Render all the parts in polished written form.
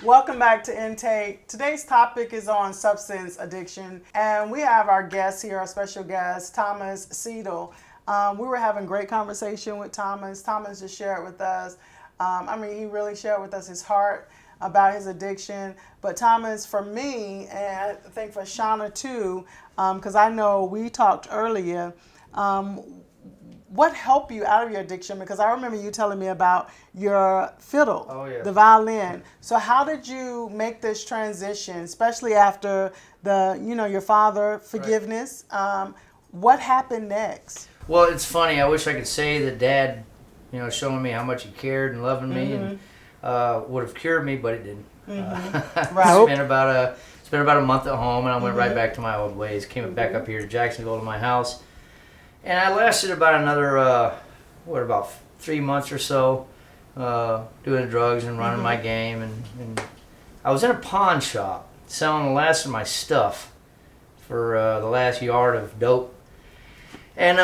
Welcome back to Intake. Today's topic is on substance addiction, and we have our guest here, our special guest, Thomas Siedle. We were having great conversation with Thomas. Thomas just shared with us, he really shared with us his heart about his addiction. But Thomas, for me, and I think for Shauna too, because I know we talked earlier, what helped you out of your addiction? Because I remember you telling me about your fiddle, the violin. So how did you make this transition, especially after your father forgiveness? Right. What happened next? Well, it's funny. I wish I could say that Dad, showing me how much he cared and loving me and would have cured me, but it didn't. Right. Spent about a month at home, and I went right back to my old ways. Came back up here to Jacksonville to my house. And I lasted about another, about 3 months or so, doing drugs and running my game. And I was in a pawn shop selling the last of my stuff for the last yard of dope. And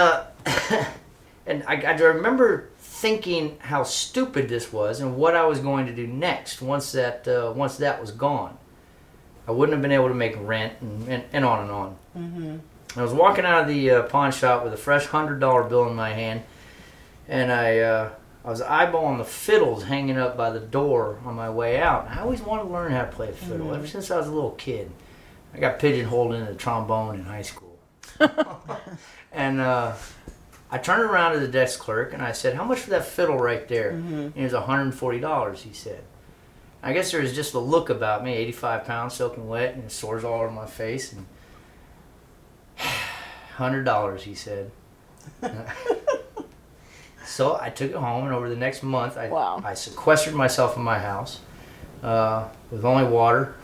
and I remember thinking how stupid this was and what I was going to do next once that was gone. I wouldn't have been able to make rent and on and on. Mm-hmm. I was walking out of the pawn shop with a fresh $100 bill in my hand, and I was eyeballing the fiddles hanging up by the door on my way out. I always wanted to learn how to play a fiddle ever since I was a little kid. I got pigeonholed into the trombone in high school. And I turned around to the desk clerk and I said, "How much for that fiddle right there?" And it was $140, he said. I guess there was just a look about me, 85 pounds, soaking wet, and sores all over my face. And $100, he said. So I took it home, and over the next month, I sequestered myself in my house with only water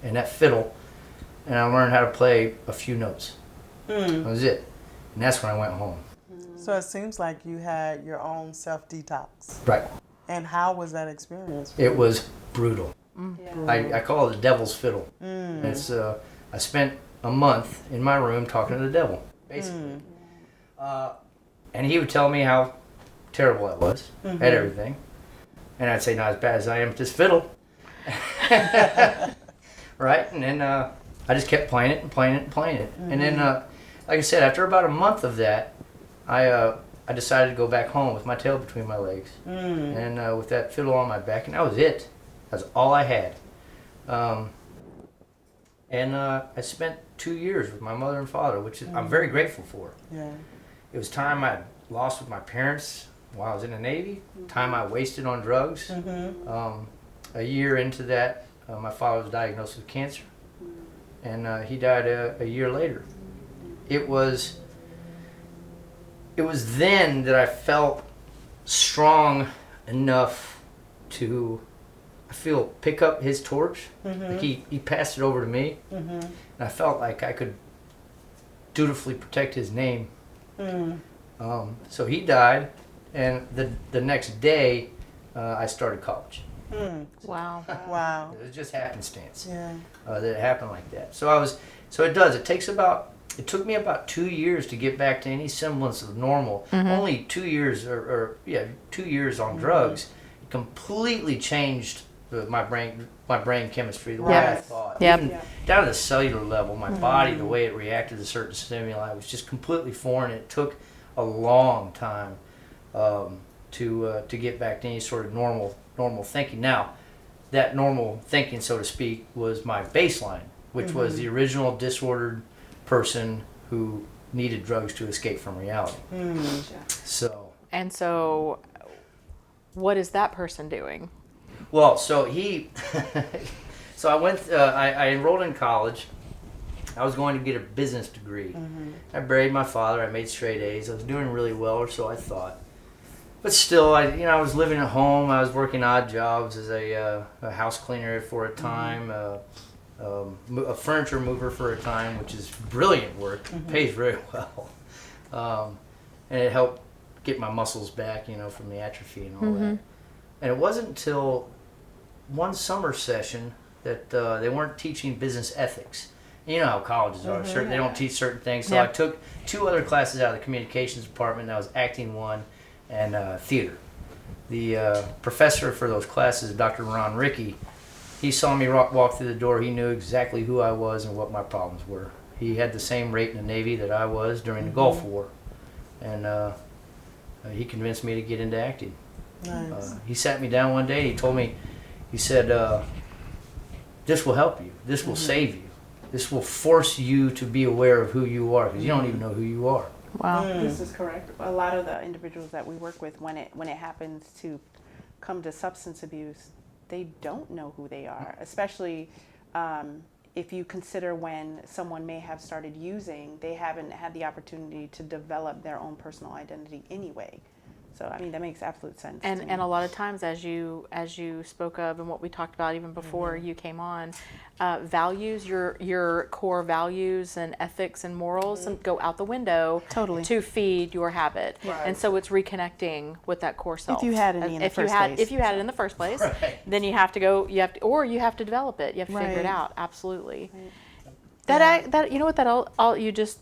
and that fiddle, and I learned how to play a few notes. That was it. And that's when I went home. So it seems like you had your own self-detox. Right. And how was that experience? It was brutal. I call it the devil's fiddle. It's I spent a month in my room talking to the devil, basically. And he would tell me how terrible I was at everything. And I'd say, not as bad as I am at this fiddle. Right? And then I just kept playing it and playing it and playing it. And then, like I said, after about a month of that, I decided to go back home with my tail between my legs. And with that fiddle on my back, and that was it. That's all I had. And I spent 2 years with my mother and father, which I'm very grateful for. Yeah. It was time I lost with my parents while I was in the Navy, time I wasted on drugs. A year into that, my father was diagnosed with cancer, and he died a year later. It was then that I felt strong enough to, pick up his torch. Like he passed it over to me, and I felt like I could dutifully protect his name. So he died, and the next day I started college. Wow. Wow. It was just happenstance. Yeah. That it happened like that. It took me about 2 years to get back to any semblance of normal. Only 2 years, 2 years on drugs, completely changed my brain chemistry, the way I thought. Even down to the cellular level, my body, the way it reacted to certain stimuli was just completely foreign. It took a long time to get back to any sort of normal thinking. Now, that normal thinking, so to speak, was my baseline, which was the original disordered person who needed drugs to escape from reality. So what is that person doing? Well, so I went, I enrolled in college. I was going to get a business degree. I buried my father. I made straight A's. I was doing really well, or so I thought. But still, I was living at home. I was working odd jobs as a house cleaner for a time, a furniture mover for a time, which is brilliant work. Pays very well. And it helped get my muscles back, from the atrophy and all that. And it wasn't until one summer session that they weren't teaching business ethics. You know how colleges are. They don't teach certain things. So I took 2 other classes out of the communications department. That was acting 1 and theater. The professor for those classes, Dr. Ron Rickey, he saw me walk through the door. He knew exactly who I was and what my problems were. He had the same rate in the Navy that I was during the Gulf War. And he convinced me to get into acting. Nice. He sat me down one day and he told me, he said, this will help you. This will save you. This will force you to be aware of who you are, because you don't even know who you are. Wow. This is correct. A lot of the individuals that we work with, when it happens to come to substance abuse, they don't know who they are, especially if you consider when someone may have started using, they haven't had the opportunity to develop their own personal identity anyway. So, I mean, that makes absolute sense. to me. And a lot of times, as you spoke of, and what we talked about even before you came on, values, your core values and ethics and morals go out the window Totally. to feed your habit. Right. And so it's reconnecting with that core self. If you had any in the If you first had- place. If you had it in the first place, Right. then you have to go. You have to, or you have to develop it. You have to figure it Right. out. Absolutely. That you know what that all you just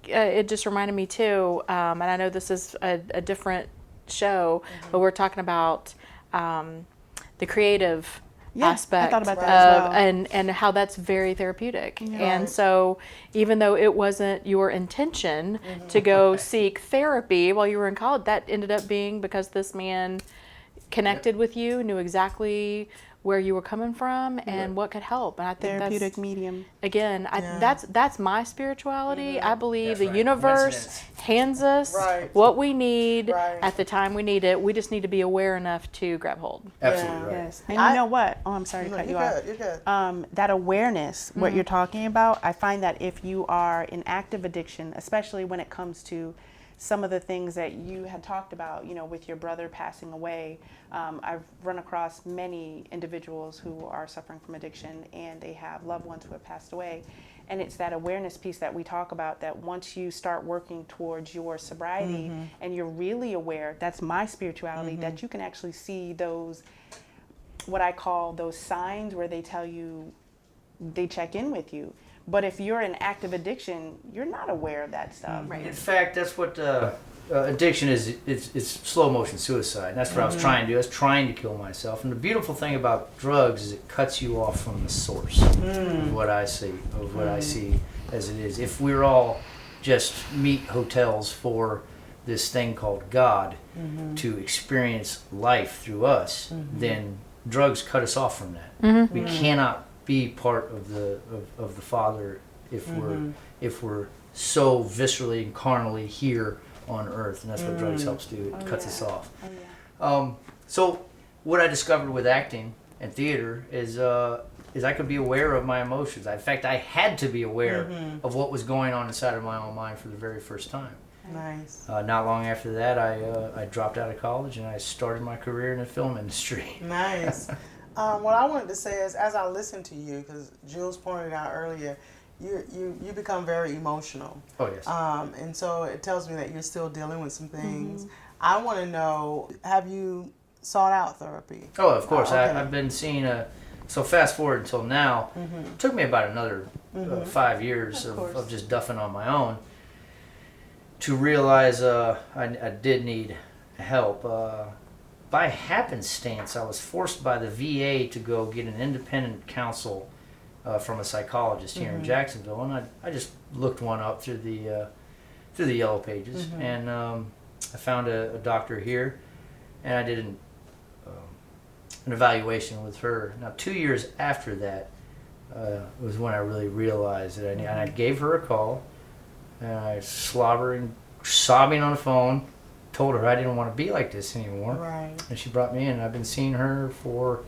it just reminded me too. And I know this is a different show, but we're talking about the creative Yeah, I aspect thought about that of, as well. and how that's very therapeutic. And so even though it wasn't your intention to go seek therapy while you were in college, that ended up being because this man connected with you, knew exactly where you were coming from and what could help. And I think Therapeutic that's, medium. again, that's my spirituality. I believe That's the right. universe Coincidence. hands us Right. what we need Right. at the time we need it. We just need to be aware enough to grab hold. Absolutely right. Yes. And I- you know what? Oh, I'm sorry to No, cut you you're off. good. You're good. That awareness, what you're talking about, I find that if you are in active addiction, especially when it comes to some of the things that you had talked about, with your brother passing away, I've run across many individuals who are suffering from addiction and they have loved ones who have passed away. And it's that awareness piece that we talk about, that once you start working towards your sobriety and you're really aware, that's my spirituality, that you can actually see those, what I call those signs where they tell you, they check in with you. But if you're in active addiction, you're not aware of that stuff. In fact, that's what addiction is. It's slow motion suicide. And that's what I was trying to do. I was trying to kill myself. And the beautiful thing about drugs is it cuts you off from the source of what I see, as it is. If we're all just meat hotels for this thing called God to experience life through us, then drugs cut us off from that. We cannot be part of the Father if we're so viscerally and carnally here on earth, and that's what drugs helps do. It cuts us off. So what I discovered with acting and theater is I could be aware of my emotions. In fact, I had to be aware of what was going on inside of my own mind for the very first time. Nice. Not long after that, I dropped out of college and I started my career in the film industry. Nice. What I wanted to say is, as I listen to you, because Jules pointed out earlier, you become very emotional. Oh yes. And so it tells me that you're still dealing with some things. I want to know, have you sought out therapy? Oh, of course. Okay. I've been seeing so fast forward until now. It took me about another 5 years of just duffing on my own to realize I did need help. By happenstance, I was forced by the VA to go get an independent counsel from a psychologist here in Jacksonville, and I just looked one up through the yellow pages, and I found a doctor here, and I did an evaluation with her. Now, 2 years after that was when I really realized that and I gave her a call, and I was slobbering, sobbing on the phone, told her I didn't want to be like this anymore. Right. And she brought me in, and I've been seeing her for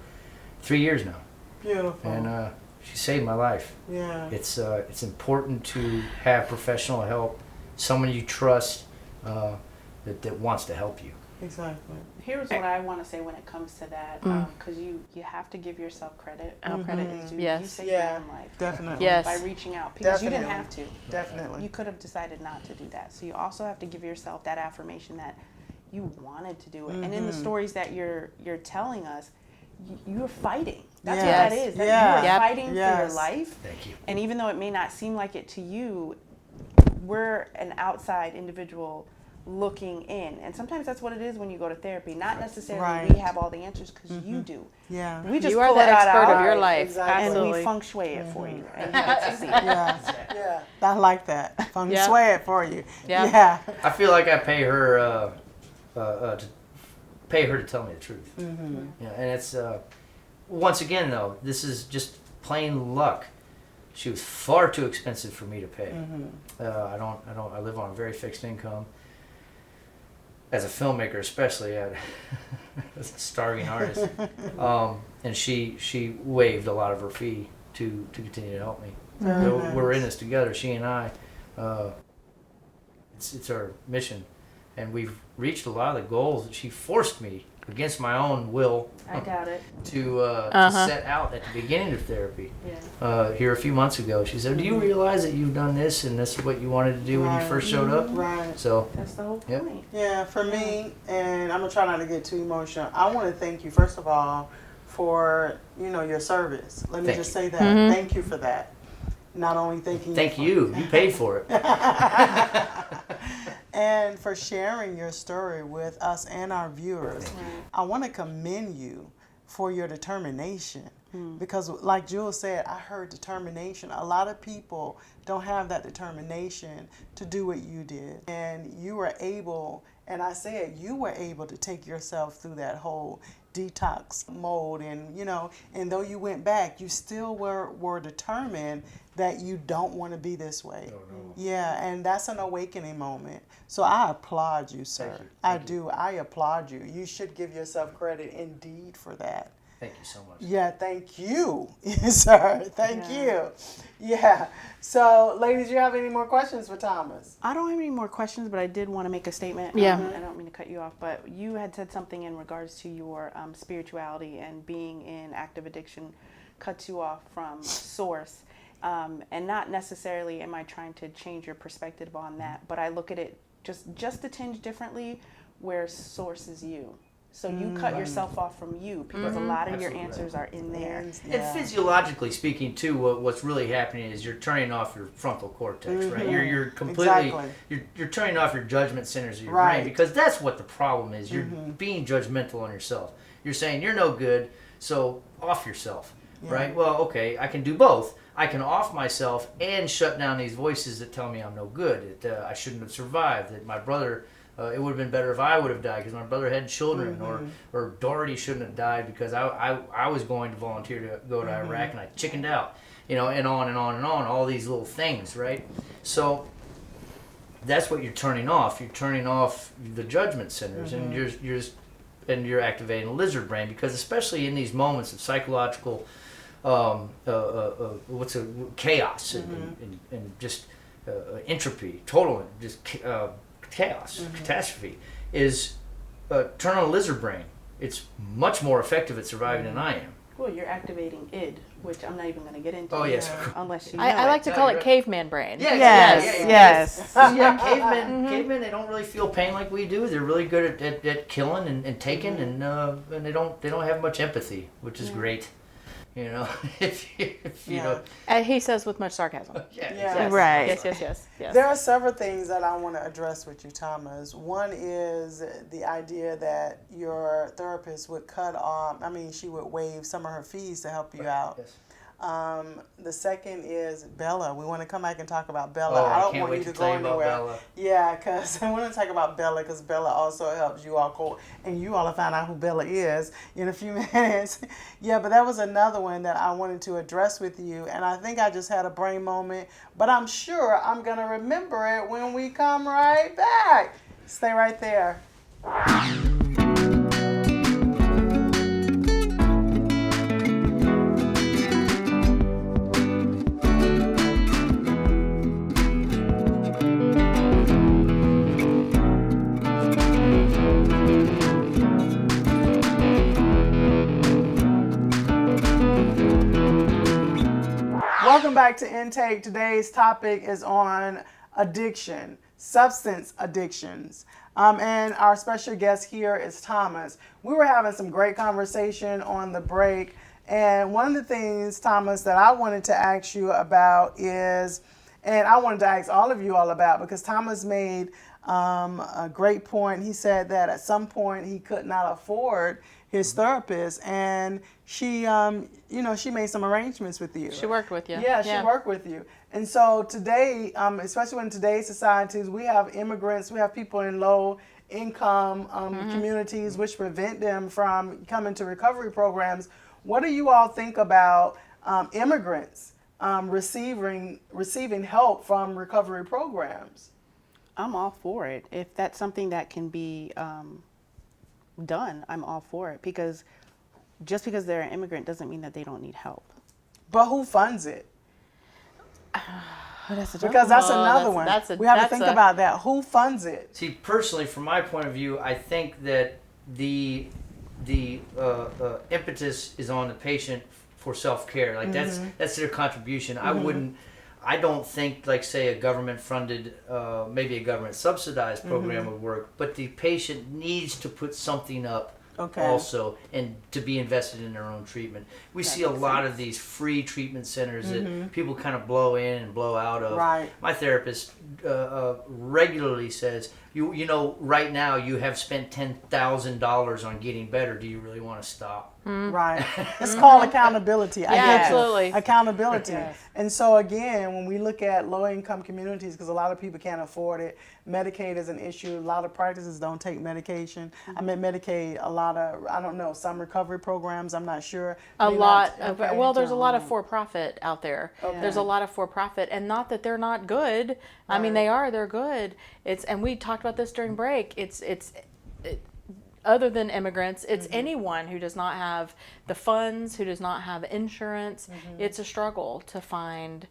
3 years now. Beautiful. And she saved my life. Yeah. It's important to have professional help, someone you trust that wants to help you. Exactly. Here's what I want to say when it comes to that, because you have to give yourself credit. Credit is due. Yes. You saved Yeah. your own life. Definitely. Yes. By reaching out, because you didn't have to. Definitely. You could have decided not to do that. So you also have to give yourself that affirmation that you wanted to do it. And in the stories that you're telling us, you're fighting. That's what Yes. that is. That Yeah. You are Yep. fighting for Yes. your life. Thank you. And even though it may not seem like it to you, we're an outside individual looking in. And sometimes that's what it is when you go to therapy. Not necessarily Right. we have all the answers, because you do. Yeah. We just You are pull the it out expert our of your eyes, life. Exactly. and Absolutely. we feng shui it for you, and you get to see it. Yeah. Yeah. I like that. Feng Yeah. shui it for you. Yeah. Yeah. I feel like I pay her to tell me the truth. Mm-hmm. Yeah, and it's once again though, this is just plain luck. She was far too expensive for me to pay. I live on a very fixed income. As a filmmaker, especially, as a starving artist, and she waived a lot of her fee to continue to help me. Very So nice. we're in this together, she and I. It's our mission, and we've reached a lot of the goals that she forced me against my own will I doubt it. to set out at the beginning of therapy. Yeah. Here a few months ago, she said, "Do you realize that you've done this and this is what you wanted to do when you Right. first showed up?" Right. So That's the whole Yep. point. Yeah, for me, and I'm gonna try not to get too emotional. I want to thank you first of all for your service. Let me Thank just you. say that. Thank you for that. Not only thanking thank you, you. You paid for it. and for sharing your story with us and our viewers. I want to commend you for your determination. Because like Jules said, I heard determination. A lot of people don't have that determination to do what you did. And you were able, and I said you were able to take yourself through that whole detox mode. And, and though you went back, you still were determined that you don't want to be this way. Yeah, and that's an awakening moment. So I applaud you, sir. Thank you. I applaud you. You should give yourself credit indeed for that. Thank you so much. Yeah, thank you, sir. Thank you. Yeah. So, ladies, you have any more questions for Thomas? I don't have any more questions, but I did want to make a statement. Yeah. I don't mean to cut you off, but you had said something in regards to your spirituality, and being in active addiction cuts you off from source. And not necessarily am I trying to change your perspective on that, but I look at it just a tinge differently, where source is you. So you cut yourself off from you, because a lot of your Absolutely. answers are in there. Yeah. And physiologically speaking, too, what's really happening is you're turning off your frontal cortex, right? You're completely Exactly. you're turning off your judgment centers of your Right. brain, because that's what the problem is. You're being judgmental on yourself. You're saying you're no good, so off yourself, right? Well, okay, I can do both. I can off myself and shut down these voices that tell me I'm no good, that I shouldn't have survived, that my brother. It would have been better if I would have died because my brother had children, or Doherty shouldn't have died because I was going to volunteer to go to Iraq and I chickened out, and on and on and on, all these little things, right? So that's what you're turning off. You're turning off the judgment centers, and you're activating the lizard brain, because especially in these moments of psychological chaos and just entropy, total just chaos, catastrophe, is turn on a lizard brain. It's much more effective at surviving than I am. Well, you're activating id, which I'm not even going to get into. Oh, yes. Unless you know I like it. to No, call you're it right. caveman brain. Yeah, Yes. Yeah, cavemen, they don't really feel pain like we do. They're really good at killing and taking, and they don't have much empathy, which is great. If you know. He says with much sarcasm. Yeah. Yeah. Right. Yes. There are several things that I want to address with you, Thomas. One is the idea that your therapist would she would waive some of her fees to help you out. Yes. The second is Bella. We want to come back and talk about Bella. Oh, I I don't can't want wait you to to tell go you about anywhere. Bella. Yeah, because I want to talk about Bella, because Bella also helps you all and you all will find out who Bella is in a few minutes. Yeah, but that was another one that I wanted to address with you, and I think I just had a brain moment, but I'm sure I'm going to remember it when we come right back. Stay right there. Welcome back to Intake. Today's topic is on addiction, substance addictions. And our special guest here is Thomas. We were having some great conversation on the break. And one of the things, Thomas, that I wanted to ask you about is, and I wanted to ask all of you all about, because Thomas made a great point. He said that at some point he could not afford his therapist, and she, she made some arrangements with you. She worked with you. Yeah, she worked with you. And so today, especially in today's societies, we have immigrants, we have people in low income communities, which prevent them from coming to recovery programs. What do you all think about immigrants receiving help from recovery programs? I'm all for it. If that's something that can be done, I'm all for it, because just because they're an immigrant doesn't mean that they don't need help. But who funds it? That's Because that's another one. We have to think about that. Who funds it? See, personally, from my point of view, I think that the impetus is on the patient for self-care. Like that's their contribution. I don't think, like, say, a government-funded, maybe a government-subsidized program would work, but the patient needs to put something up also, and to be invested in their own treatment. We see a lot of these free treatment centers that people kind of blow in and blow out of. Right. My therapist regularly says, you know, right now you have spent $10,000 on getting better. Do you really want to stop? Right. It's called accountability. I get you. Absolutely. Accountability. Yes. And so again, when we look at low-income communities, because a lot of people can't afford it, Medicaid is an issue. A lot of practices don't take medication. I mean, Medicaid, a lot of, I don't know, some recovery programs, I'm not sure. There's a lot of for-profit out there. There's a lot of for-profit, and not that they're not good. I mean, they're good. And we talked about this during break. Other than immigrants, it's anyone who does not have the funds, who does not have insurance. It's a struggle to find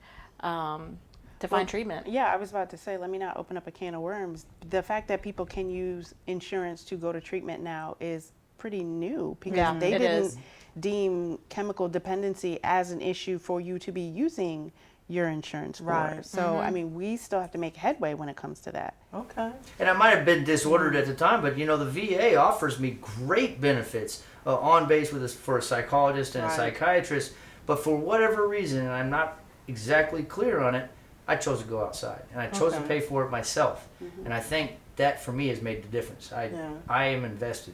treatment. Yeah, I was about to say, let me not open up a can of worms. The fact that people can use insurance to go to treatment now is pretty new, because they didn't deem chemical dependency as an issue for you to be using your insurance for. Right. So, I mean, we still have to make headway when it comes to that. Okay. And I might have been disordered at the time, but, you know, the VA offers me great benefits on base for a psychologist and a psychiatrist. But for whatever reason, and I'm not exactly clear on it, I chose to go outside, and I chose to pay for it myself. And I think that for me has made the difference. I am invested.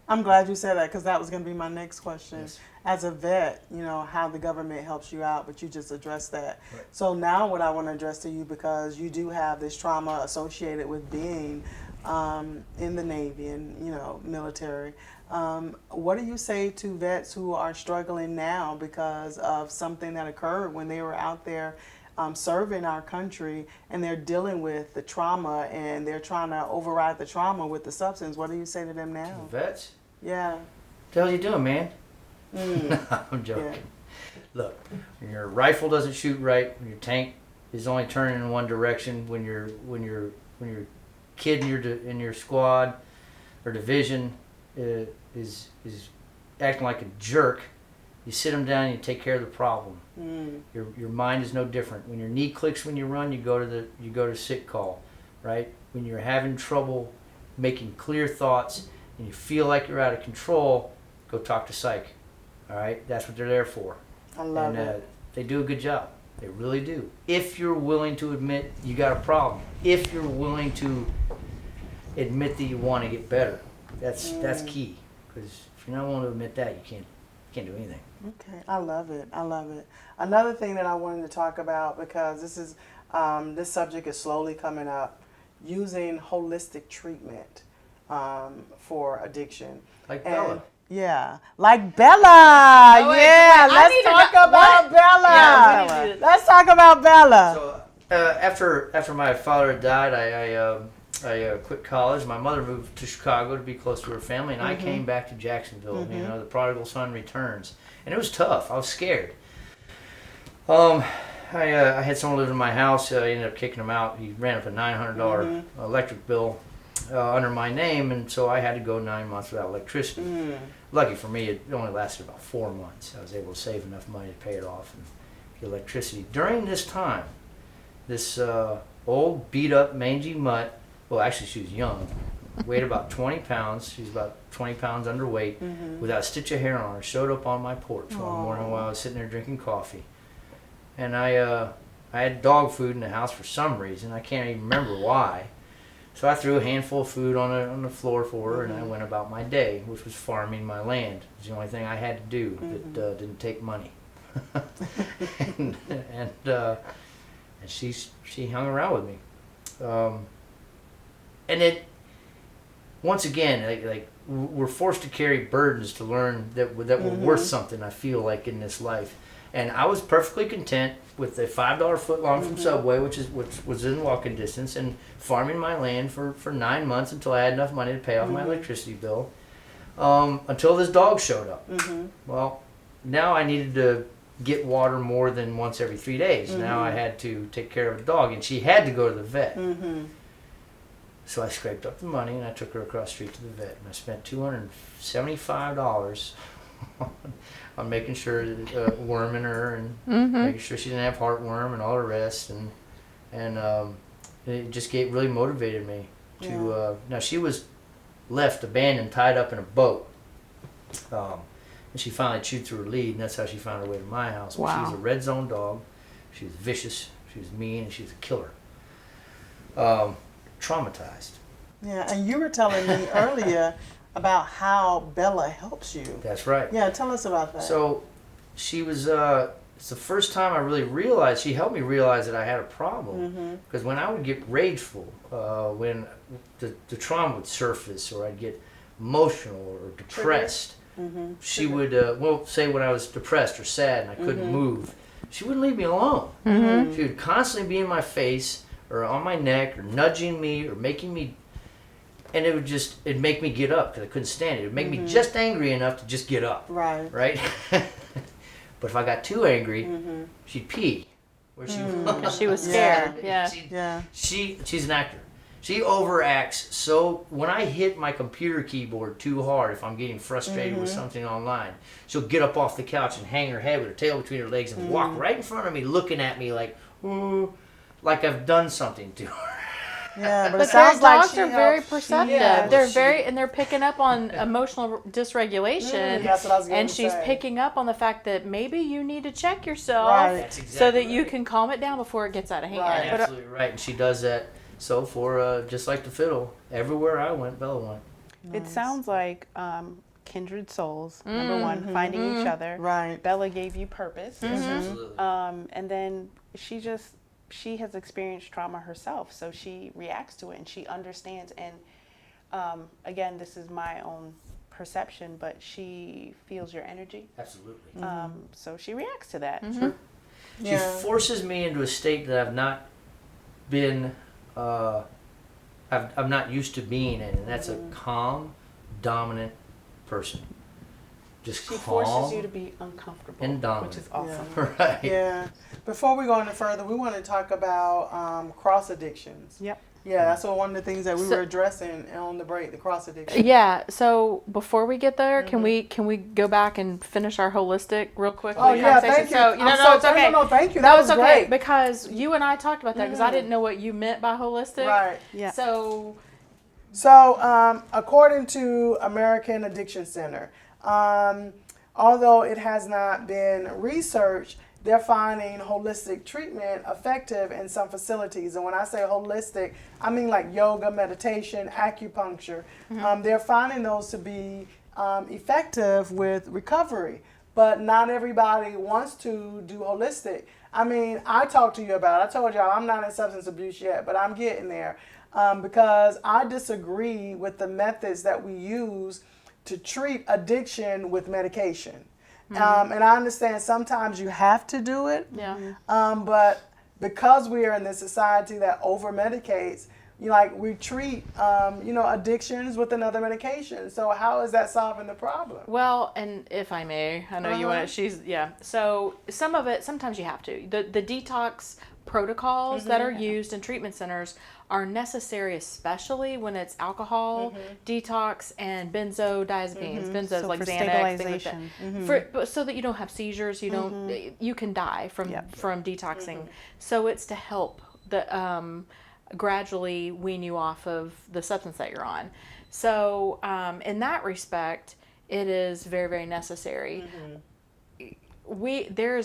I'm glad you said that, because that was going to be my next question. Yes. As a vet, you know, how the government helps you out, but you just addressed that. Right. So now what I want to address to you, because you do have this trauma associated with being in the Navy and, you know, military. What do you say to vets who are struggling now because of something that occurred when they were out there serving our country, and they're dealing with the trauma and they're trying to override the trauma with the substance? What do you say to them now? Vets? Yeah. What the hell you doing, man? No, I'm joking. Yeah. Look, when your rifle doesn't shoot right, when your tank is only turning in one direction, when your kid in your squad or division is acting like a jerk, you sit them down and you take care of the problem. Your mind is no different. When your knee clicks when you run, you go to sick call, right? When you're having trouble making clear thoughts and you feel like you're out of control, go talk to psych. All right, that's what they're there for. I love it. They do a good job. They really do. If you're willing to admit you got a problem, if you're willing to admit that you want to get better, that's key. Because if you're not willing to admit that, you can't do anything. Okay, I love it. I love it. Another thing that I wanted to talk about, because this subject is slowly coming up, using holistic treatment for addiction. Like Bella. Yeah, like Bella. Let's talk about Bella. Yeah, Let's talk about Bella. So after my father had died, I quit college. My mother moved to Chicago to be close to her family, and I came back to Jacksonville. You know, the prodigal son returns, and it was tough. I was scared. I had someone live in my house. I ended up kicking him out. He ran up a $900 electric bill under my name, and so I had to go 9 months without electricity. Lucky for me, it only lasted about 4 months. I was able to save enough money to pay it off and get electricity. During this time, this old, beat-up, mangy mutt, well, actually she was young, weighed about 20 pounds. She was about 20 pounds underweight, without a stitch of hair on her, showed up on my porch one morning while I was sitting there drinking coffee. And I had dog food in the house for some reason. I can't even remember why. So I threw a handful of food on the floor for her, and I went about my day, which was farming my land. It was the only thing I had to do that didn't take money. and she hung around with me, and it once again like we're forced to carry burdens to learn that we're worth something. I feel like in this life, and I was perfectly content with a $5 footlong from Subway, which was in walking distance, and farming my land for 9 months until I had enough money to pay off my electricity bill, until this dog showed up. Well, now I needed to get water more than once every 3 days. Now I had to take care of the dog, and she had to go to the vet. So I scraped up the money, and I took her across the street to the vet, and I spent $275 on making sure that worming her and making sure she didn't have heartworm and all the rest, and it just really motivated me to. Now she was left abandoned, tied up in a boat. And she finally chewed through her lead, and that's how she found her way to my house. Wow. She was a red zone dog. She was vicious. She was mean, and she was a killer. Traumatized. Yeah, and you were telling me earlier about how Bella helps you. That's right. Yeah, tell us about that. So she was, it's the first time I really realized, she helped me realize that I had a problem. Because when I would get rageful, when the trauma would surface, or I'd get emotional or depressed, she would, say when I was depressed or sad and I couldn't move, she wouldn't leave me alone. She would constantly be in my face or on my neck or nudging me or making me, and it'd make me get up because I couldn't stand it. It would make me just angry enough to just get up. Right? But if I got too angry, she'd pee. Where she was scared. She's an actor. She overacts. So when I hit my computer keyboard too hard, if I'm getting frustrated with something online, she'll get up off the couch and hang her head with her tail between her legs and walk right in front of me, looking at me like, ooh, like I've done something to her. Yeah, but But it sounds like dogs are very perceptive. They're picking up on emotional dysregulation. That's what I was going and to she's say. picking up on the fact that maybe you need to check yourself Right. so that you can calm it down before it gets out of hand. Right. But, Absolutely right, and she does that. So for just like the fiddle, everywhere I went, Bella went. It sounds like kindred souls. Number one, finding each other. Right. Bella gave you purpose. Absolutely. And then she has experienced trauma herself, so she reacts to it and she understands. And again, this is my own perception, but she feels your energy. Absolutely. So she reacts to that. She forces me into a state that I've not been, I'm not used to being in, and that's a calm, dominant person. Just She calm forces you to be uncomfortable, and dominant. which is awesome. Right. Yeah. Before we go any further, we want to talk about cross addictions. Yep. Yeah, that's one of the things that we were addressing on the break, the cross addiction. yeah. So before we get there, can we go back and finish our holistic real quick? Oh yeah, thank you. So it's okay. No, thank you. That was okay great. because you and I talked about that because I didn't know what you meant by holistic. Right. Yeah. So, according to American Addiction Center, although it has not been researched, they're finding holistic treatment effective in some facilities. And when I say holistic, I mean like yoga, meditation, acupuncture. They're finding those to be effective with recovery. But not everybody wants to do holistic. I mean, I talked to you about it. I told y'all I'm not in substance abuse yet, but I'm getting there because I disagree with the methods that we use to treat addiction with medication. And I understand sometimes you have to do it. Yeah. But because we are in this society that over medicates, we treat addictions with another medication. So how is that solving the problem? Well, and if I may, I know you want to, so some of it, sometimes you have to. The detox protocols that are used in treatment centers are necessary, especially when it's alcohol detox and benzodiazepines, benzos So like for Xanax, things like that. But so that you don't have seizures, you can die from detoxing. So it's to help gradually wean you off of the substance that you're on. So in that respect, it is very, very necessary. we're going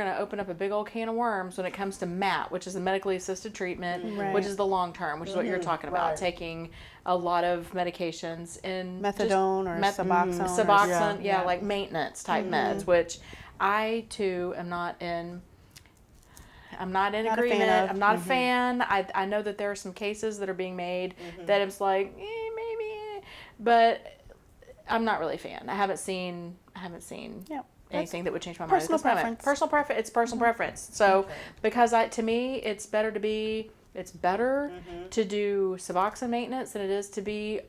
to open up a big old can of worms when it comes to MAT, which is the medically assisted treatment, Right. which is the long term, which is what you're talking about, Right. taking a lot of medications and Methadone or Suboxone. Suboxone, Yeah. like maintenance type meds, which I too am not in. I'm not in Not a fan agreement. of. I'm not a fan. I know that there are some cases that are being made that it's like maybe, but I'm not really a fan. I haven't seen Yep. anything that would change my mind. Personal at this moment. preference. Personal preference. It's personal preference. So because to me, it's better to do Suboxone maintenance than it is to be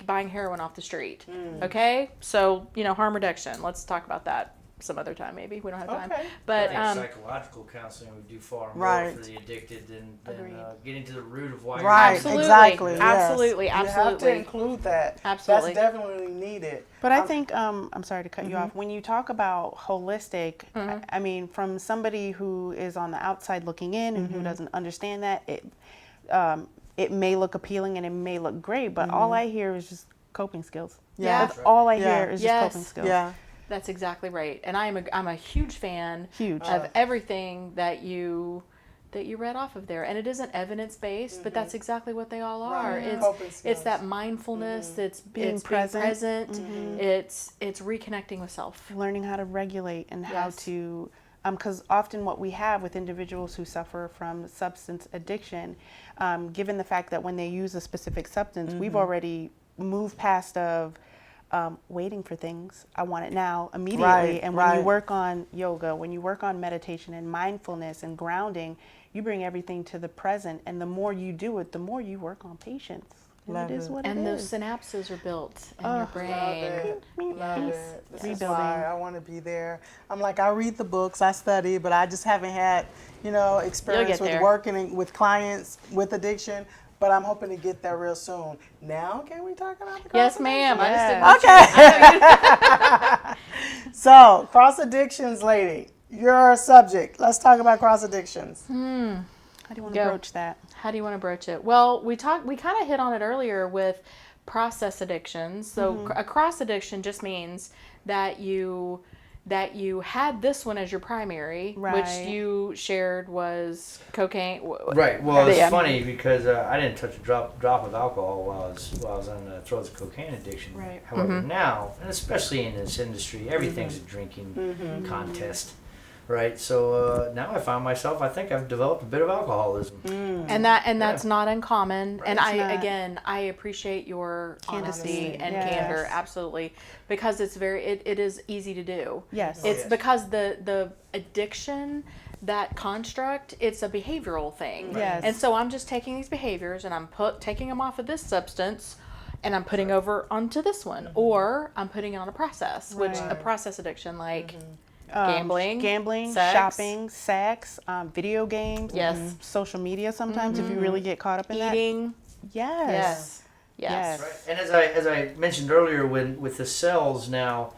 buying heroin off the street. Okay, so harm reduction. Let's talk about that some other time. Maybe we don't have time. Okay. But I think psychological counseling would do far more Right. for the addicted than Agreed. getting to the root of why Right, you're Absolutely. exactly. yes. Absolutely, You have to absolutely. include that. Absolutely. That's definitely needed. But I think, I'm sorry to cut you off. When you talk about holistic, I mean, from somebody who is on the outside looking in and who doesn't understand that, it may look appealing and it may look great, but all I hear is just coping skills. Yeah. That's all I Yeah. hear is Yes. just coping skills. Yeah. That's exactly right. And I'm a huge fan Huge. of everything that you read off of there. And it isn't evidence based, but that's exactly what they all are. Right. Coping It's skills. that mindfulness, it's Being it's present. being present, it's reconnecting with self. Learning how to regulate and how Yes. to, because often what we have with individuals who suffer from substance addiction, given the fact that when they use a specific substance, we've already moved past waiting for things. I want it now, immediately. Right, And when you right. work on yoga, when you work on meditation and mindfulness and grounding, you bring everything to the present. And the more you do it, the more you work on patience. And Love it is it. what And it those is. synapses are built in Oh, your Love brain. it. Love Yes. it. This is Rebuilding. why I want to be there. I'm like, I read the books, I study, but I just haven't had, experience get with there. working with clients with addiction. But I'm hoping to get there real soon. Now, can we talk about the Yes, cross ma'am. addiction? I just didn't want Okay. So, cross addictions, lady, your subject. Let's talk about cross addictions. How do you want to Go. broach that? How do you want to broach it? Well, we kind of hit on it earlier with process addictions. So a cross addiction just means that you had this one as your primary, which Right. you shared was cocaine. Right. Well, it's Yeah. funny because I didn't touch a drop of alcohol while I was on the throes of cocaine addiction. Right. However, now, and especially in this industry, everything's a drinking contest. Right. So now I find myself. I think I've developed a bit of alcoholism. And that's not uncommon. And It's not. I appreciate your Honesty. honesty and Yes. candor, absolutely, because it is easy to do. Yes. It's yes. because the addiction, that construct, it's a behavioral thing. Yes. And so I'm just taking these behaviors and I'm taking them off of this substance and I'm putting over onto this one, or I'm putting it on a process, which a Right. process addiction like Gambling, sex. shopping, sex, video games, Yes. social media sometimes if you really get caught up in eating. that. Yes. Yes. Right. And as I mentioned earlier, with the cells now,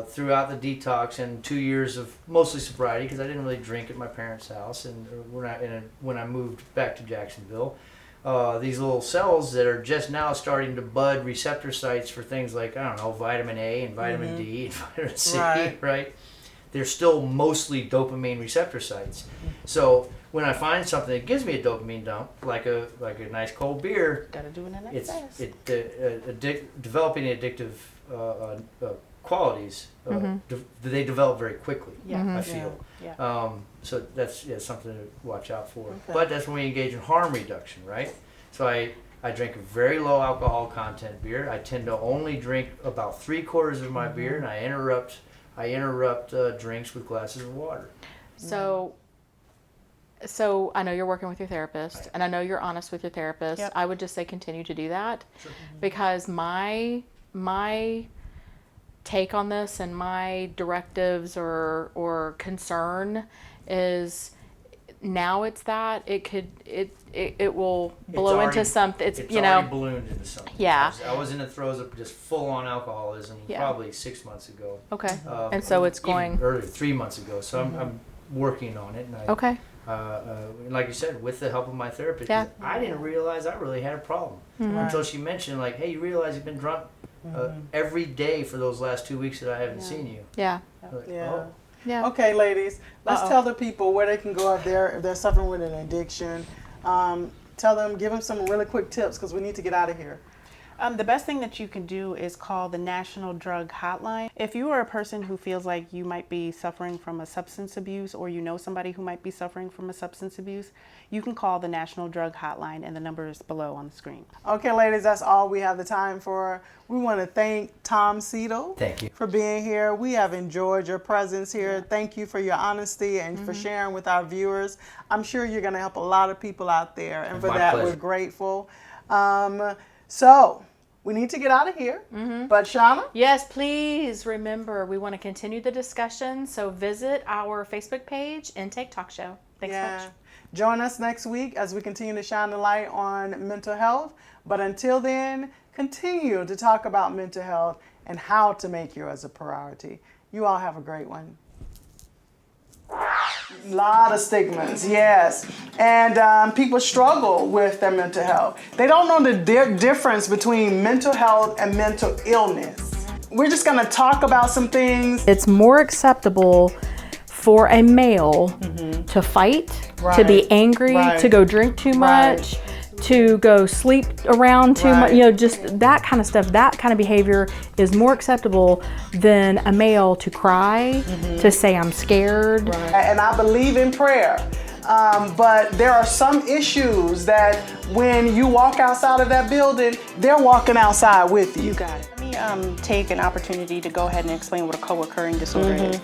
throughout the detox and 2 years of mostly sobriety, because I didn't really drink at my parents' house, and when I moved back to Jacksonville, these little cells that are just now starting to bud receptor sites for things like, I don't know, vitamin A and vitamin D and vitamin C, right? They're still mostly dopamine receptor sites. So when I find something that gives me a dopamine dump, like a nice cold beer, Gotta do it in that it's fast. developing addictive qualities. They develop very quickly. Yeah. I feel. Yeah. So that's something to watch out for. Okay. But that's when we engage in harm reduction, right? So I drink a very low alcohol content beer. I tend to only drink about 3/4 of my beer, and I interrupt drinks with glasses of water. So I know you're working with your therapist, and I know you're honest with your therapist. Yep. I would just say continue to do that, Sure. because my take on this and my directives or concern is, now it's that it will blow already- into something. It's already ballooned into something. Yeah. I was in the throes of just full on alcoholism Yeah. probably 6 months ago. okay, and so it's even going earlier, 3 months ago. So I'm working on it, and okay. like you said, with the help of my therapist. Yeah. I didn't realize I really had a problem until she mentioned, like, hey, you realize you've been drunk every day for those last 2 weeks that I haven't seen you. Yeah. Like, Yeah. oh. Yeah. Okay, ladies, let's tell the people where they can go out there if they're suffering with an addiction. Tell them, give them some really quick tips because we need to get out of here. The best thing that you can do is call the National Drug Hotline. If you are a person who feels like you might be suffering from a substance abuse, or you know somebody who might be suffering from a substance abuse, you can call the National Drug Hotline, and the number is below on the screen. Okay, ladies, that's all we have the time for. We want to thank Tom Siedle Thank you. for being here. We have enjoyed your presence here. Thank you for your honesty and for sharing with our viewers. I'm sure you're going to help a lot of people out there, and for My that, pleasure. we're grateful. So we need to get out of here. But Shauna? Yes, please remember, we want to continue the discussion. So visit our Facebook page, Intake Talk Show. Thanks so much. Join us next week as we continue to shine the light on mental health. But until then, continue to talk about mental health and how to make yours a priority. You all have a great one. A lot of stigmas, yes. And people struggle with their mental health. They don't know the difference between mental health and mental illness. We're just going to talk about some things. It's more acceptable for a male to fight, to be angry, to go drink too much, to go sleep around too much, just that kind of stuff. That kind of behavior is more acceptable than a male to cry, to say I'm scared. And I believe in prayer. But there are some issues that when you walk outside of that building, they're walking outside with you. You got it. Let me take an opportunity to go ahead and explain what a co-occurring disorder is.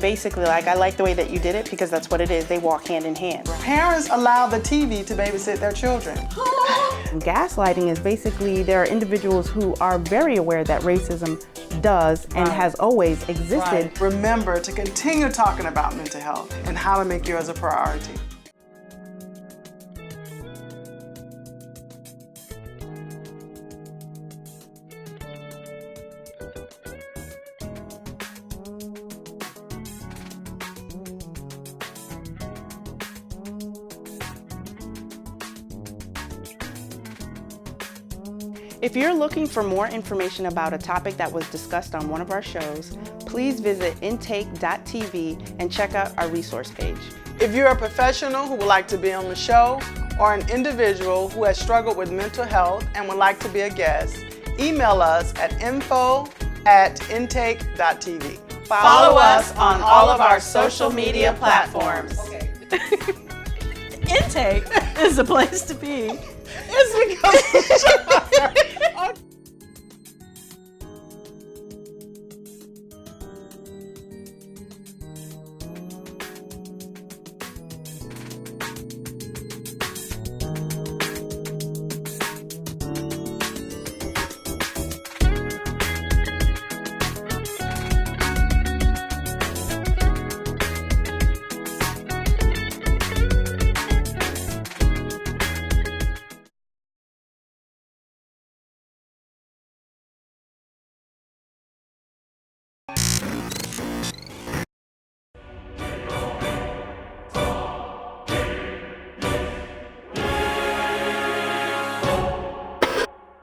Basically, I like the way that you did it, because that's what it is. They walk hand in hand. Parents allow the TV to babysit their children. Gaslighting is basically, there are individuals who are very aware that racism does and has always existed. Remember to continue talking about mental health and how to make yours a priority. If you're looking for more information about a topic that was discussed on one of our shows, please visit intake.tv and check out our resource page. If you're a professional who would like to be on the show, or an individual who has struggled with mental health and would like to be a guest, email us at info@intake.tv. Follow us on all of our social media platforms. Intake is the place to be. It's because